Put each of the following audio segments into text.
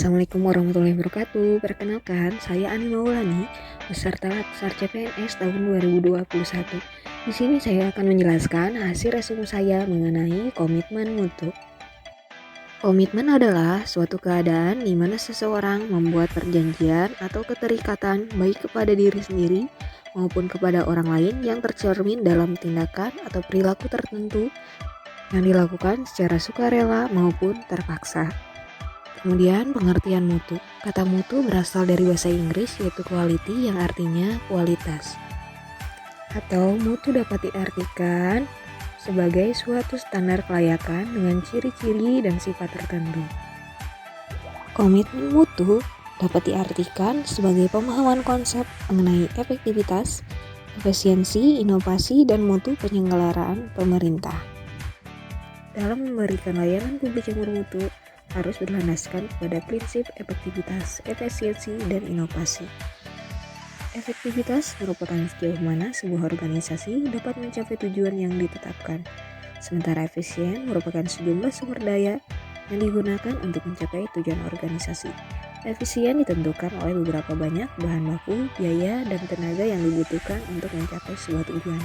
Assalamualaikum warahmatullahi wabarakatuh. Perkenalkan, saya Ani Maulani, peserta Latsar CPNS tahun 2021. Di sini saya akan menjelaskan hasil resume saya mengenai komitmen mutu. Komitmen adalah suatu keadaan di mana seseorang membuat perjanjian atau keterikatan baik kepada diri sendiri maupun kepada orang lain yang tercermin dalam tindakan atau perilaku tertentu yang dilakukan secara sukarela maupun terpaksa. Kemudian pengertian mutu. Kata mutu berasal dari bahasa Inggris yaitu quality yang artinya kualitas. Atau mutu dapat diartikan sebagai suatu standar kelayakan dengan ciri-ciri dan sifat tertentu. Komitmen mutu dapat diartikan sebagai pemahaman konsep mengenai efektivitas, efisiensi, inovasi, dan mutu penyelenggaraan pemerintah. Dalam memberikan layanan publik yang bermutu, harus berlandaskan pada prinsip efektivitas, efisiensi, dan inovasi. Efektivitas merupakan sejauh mana sebuah organisasi dapat mencapai tujuan yang ditetapkan, sementara efisien merupakan sejumlah sumber daya yang digunakan untuk mencapai tujuan organisasi. Efisien ditentukan oleh beberapa banyak bahan baku, biaya, dan tenaga yang dibutuhkan untuk mencapai sebuah tujuan.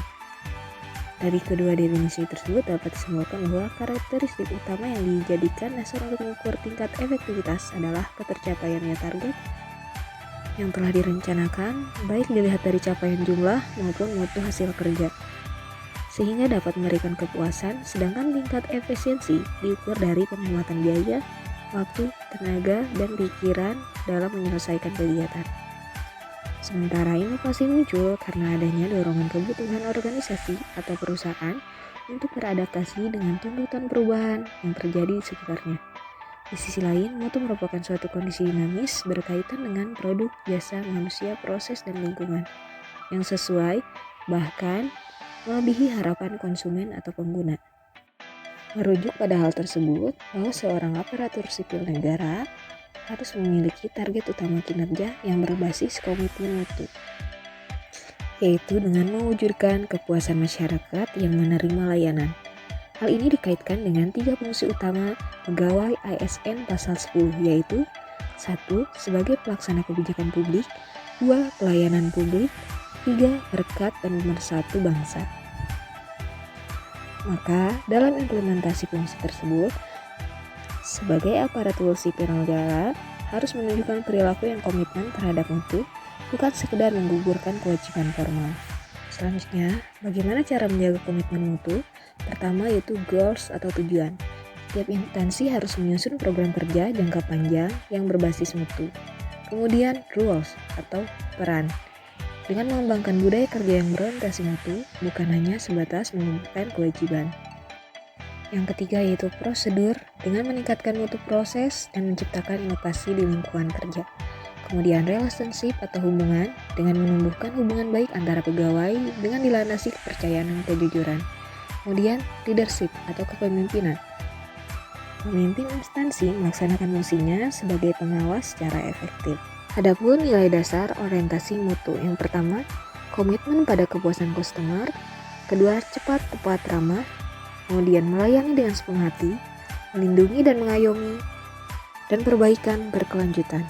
Dari kedua definisi tersebut dapat disimpulkan bahwa karakteristik utama yang dijadikan dasar untuk mengukur tingkat efektivitas adalah ketercapaiannya target yang telah direncanakan, baik dilihat dari capaian jumlah maupun mutu hasil kerja, sehingga dapat memberikan kepuasan, sedangkan tingkat efisiensi diukur dari penghematan biaya, waktu, tenaga, dan pikiran dalam menyelesaikan kegiatan. Sementara inovasi muncul karena adanya dorongan kebutuhan organisasi atau perusahaan untuk beradaptasi dengan tuntutan perubahan yang terjadi di sekitarnya. Di sisi lain, mutu merupakan suatu kondisi dinamis berkaitan dengan produk, jasa, manusia, proses, dan lingkungan yang sesuai, bahkan melebihi harapan konsumen atau pengguna. Merujuk pada hal tersebut, bahwa seorang aparatur sipil negara harus memiliki target utama kinerja yang berbasis komitmen mutu, yaitu dengan mewujudkan kepuasan masyarakat yang menerima layanan. Hal ini dikaitkan dengan 3 fungsi utama pegawai ASN pasal 10, yaitu 1. Sebagai pelaksana kebijakan publik, 2. Pelayanan publik, 3. Berkat dan pemersatu bangsa. Maka dalam implementasi fungsi tersebut, sebagai aparatur sipil negara harus menunjukkan perilaku yang komitmen terhadap mutu, bukan sekedar menggugurkan kewajiban formal. Selanjutnya, bagaimana cara menjaga komitmen mutu? Pertama yaitu goals atau tujuan. Setiap instansi harus menyusun program kerja jangka panjang yang berbasis mutu. Kemudian rules atau peran. Dengan mengembangkan budaya kerja yang berorientasi mutu, bukan hanya sebatas mengumpulkan kewajiban. Yang ketiga yaitu prosedur, dengan meningkatkan mutu proses dan menciptakan inovasi di lingkungan kerja. Kemudian relationship atau hubungan, dengan menumbuhkan hubungan baik antara pegawai dengan dilandasi kepercayaan dan kejujuran. Kemudian leadership atau kepemimpinan. Pemimpin instansi melaksanakan fungsinya sebagai pengawas secara efektif. Adapun nilai dasar orientasi mutu, yang pertama, komitmen pada kepuasan customer, kedua, cepat, tepat, ramah, kemudian melayani dengan sepenuh hati, melindungi dan mengayomi, dan perbaikan berkelanjutan.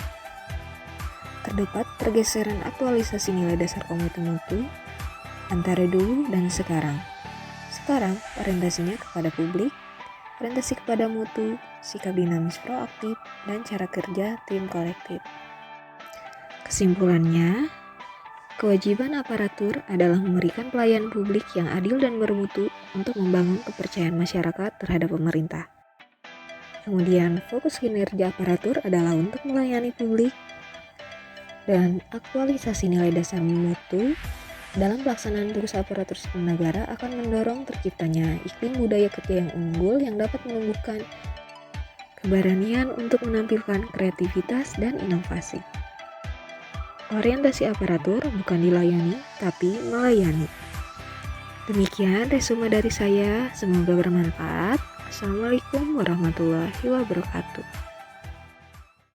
Terdapat pergeseran aktualisasi nilai dasar komitmen mutu antara dulu dan sekarang. Sekarang orientasinya kepada publik, orientasi kepada mutu, sikap dinamis proaktif, dan cara kerja tim kolektif. Kesimpulannya, kewajiban aparatur adalah memberikan pelayanan publik yang adil dan bermutu untuk membangun kepercayaan masyarakat terhadap pemerintah. Kemudian, fokus kinerja aparatur adalah untuk melayani publik, dan aktualisasi nilai dasar mutu dalam pelaksanaan tugas aparatur sipil negara akan mendorong terciptanya iklim budaya kerja yang unggul yang dapat menumbuhkan keberanian untuk menampilkan kreativitas dan inovasi. Orientasi aparatur bukan dilayani, tapi melayani. Demikian resume dari saya, semoga bermanfaat. Assalamualaikum warahmatullahi wabarakatuh.